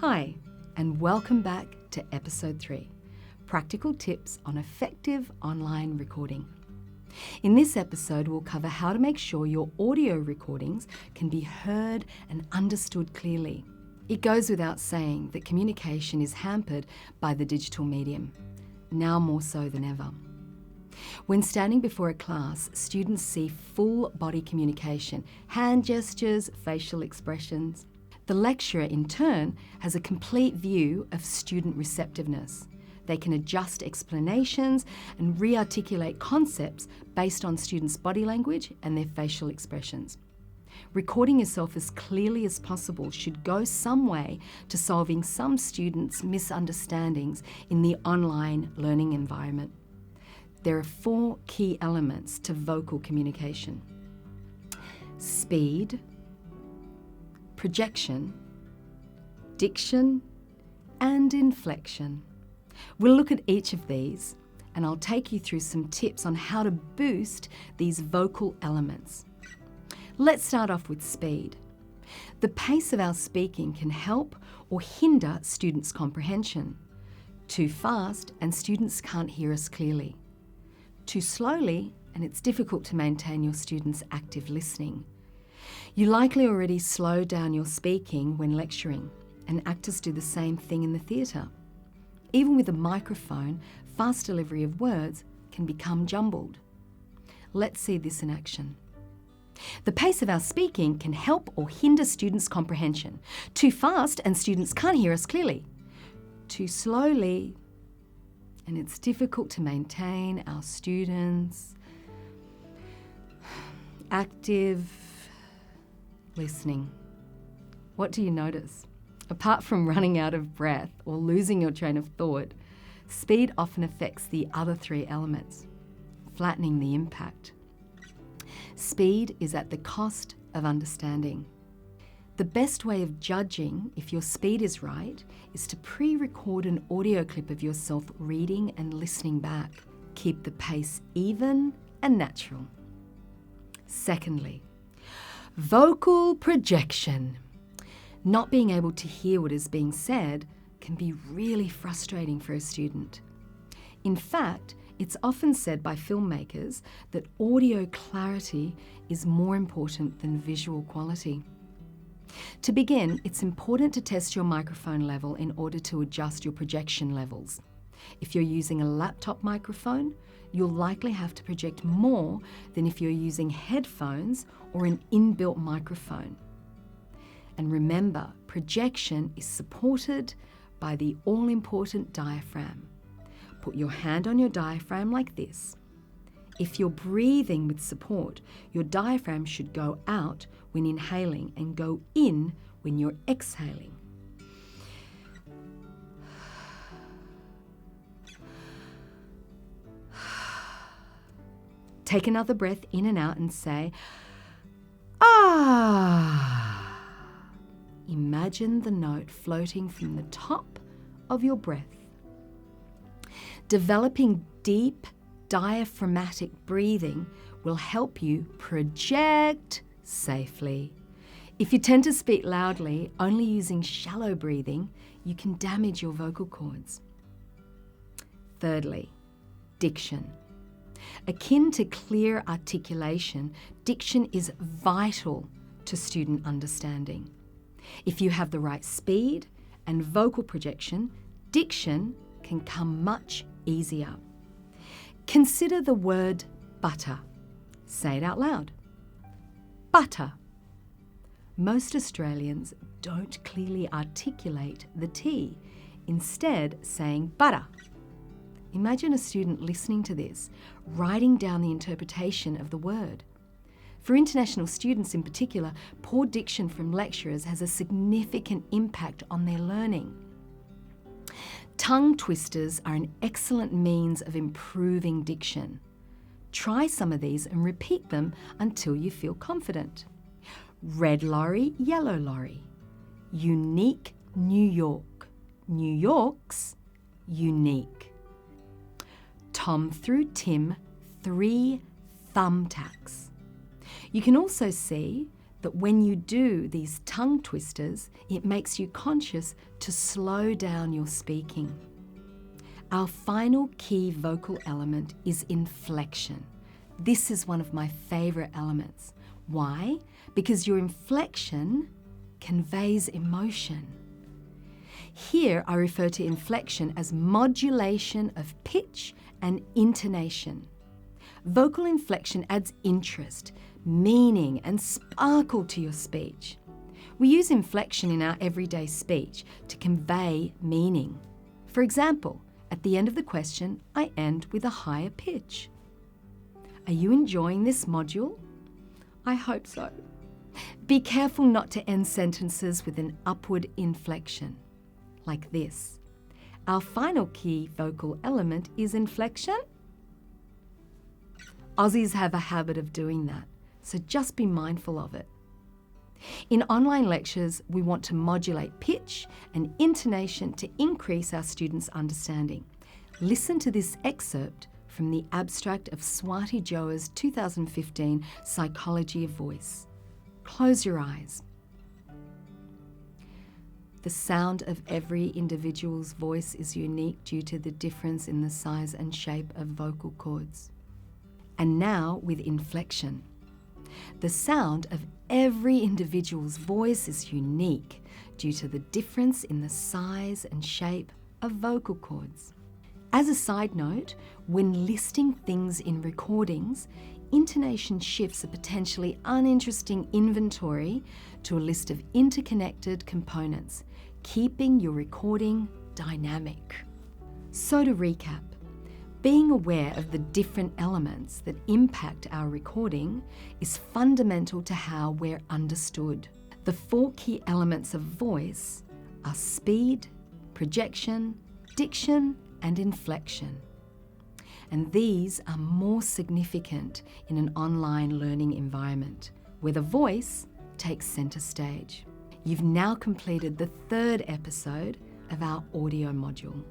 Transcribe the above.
Hi, and welcome back to episode 3, Practical Tips on Effective Online Recording. In this episode, we'll cover how to make sure your audio recordings can be heard and understood clearly. It goes without saying that communication is hampered by the digital medium, now more so than ever. When standing before a class, students see full body communication, hand gestures, facial expressions. The lecturer, in turn, has a complete view of student receptiveness. They can adjust explanations and re-articulate concepts based on students' body language and their facial expressions. Recording yourself as clearly as possible should go some way to solving some students' misunderstandings in the online learning environment. There are 4 key elements to vocal communication: speed, projection, diction, and inflection. We'll look at each of these, and I'll take you through some tips on how to boost these vocal elements. Let's start off with speed. The pace of our speaking can help or hinder students' comprehension. Too fast, and students can't hear us clearly. Too slowly, and it's difficult to maintain your students' active listening. You likely already slow down your speaking when lecturing, and actors do the same thing in the theatre. Even with a microphone, fast delivery of words can become jumbled. Let's see this in action. The pace of our speaking can help or hinder students' comprehension. Too fast, and students can't hear us clearly. Too slowly, and it's difficult to maintain our students' active listening. What do you notice? Apart from running out of breath or losing your train of thought, speed often affects the other 3 elements, flattening the impact. Speed is at the cost of understanding. The best way of judging if your speed is right is to pre-record an audio clip of yourself reading and listening back. Keep the pace even and natural. Secondly, vocal projection. Not being able to hear what is being said can be really frustrating for a student. In fact, it's often said by filmmakers that audio clarity is more important than visual quality. To begin, it's important to test your microphone level in order to adjust your projection levels. If you're using a laptop microphone, you'll likely have to project more than if you're using headphones or an inbuilt microphone. And remember, projection is supported by the all-important diaphragm. Put your hand on your diaphragm like this. If you're breathing with support, your diaphragm should go out when inhaling and go in when you're exhaling. Take another breath in and out and say, ah. Imagine the note floating from the top of your breath. Developing deep diaphragmatic breathing will help you project safely. If you tend to speak loudly, only using shallow breathing, you can damage your vocal cords. Thirdly, diction. Akin to clear articulation, diction is vital to student understanding. If you have the right speed and vocal projection, diction can come much easier. Consider the word butter. Say it out loud. Butter. Most Australians don't clearly articulate the T, instead saying butter. Imagine a student listening to this, writing down the interpretation of the word. For international students in particular, poor diction from lecturers has a significant impact on their learning. Tongue twisters are an excellent means of improving diction. Try some of these and repeat them until you feel confident. Red lorry, yellow lorry. Unique New York. New York's unique. Tom threw Tim 3 thumbtacks. You can also see that when you do these tongue twisters, it makes you conscious to slow down your speaking. Our final key vocal element is inflection. This is one of my favourite elements. Why? Because your inflection conveys emotion. Here I refer to inflection as modulation of pitch and intonation. Vocal inflection adds interest, meaning and sparkle to your speech. We use inflection in our everyday speech to convey meaning. For example, at the end of the question, I end with a higher pitch. Are you enjoying this module? I hope so. Be careful not to end sentences with an upward inflection, like this. Our final key vocal element is inflection. Aussies have a habit of doing that, so just be mindful of it. In online lectures, we want to modulate pitch and intonation to increase our students' understanding. Listen to this excerpt from the abstract of Swati Joa's 2015 Psychology of Voice. Close your eyes. The sound of every individual's voice is unique due to the difference in the size and shape of vocal cords. And now with inflection. The sound of every individual's voice is unique due to the difference in the size and shape of vocal cords. As a side note, when listing things in recordings, intonation shifts a potentially uninteresting inventory to a list of interconnected components, keeping your recording dynamic. So to recap, being aware of the different elements that impact our recording is fundamental to how we're understood. The 4 key elements of voice are speed, projection, diction, and inflection. And these are more significant in an online learning environment where the voice takes centre stage. You've now completed the 3rd episode of our audio module.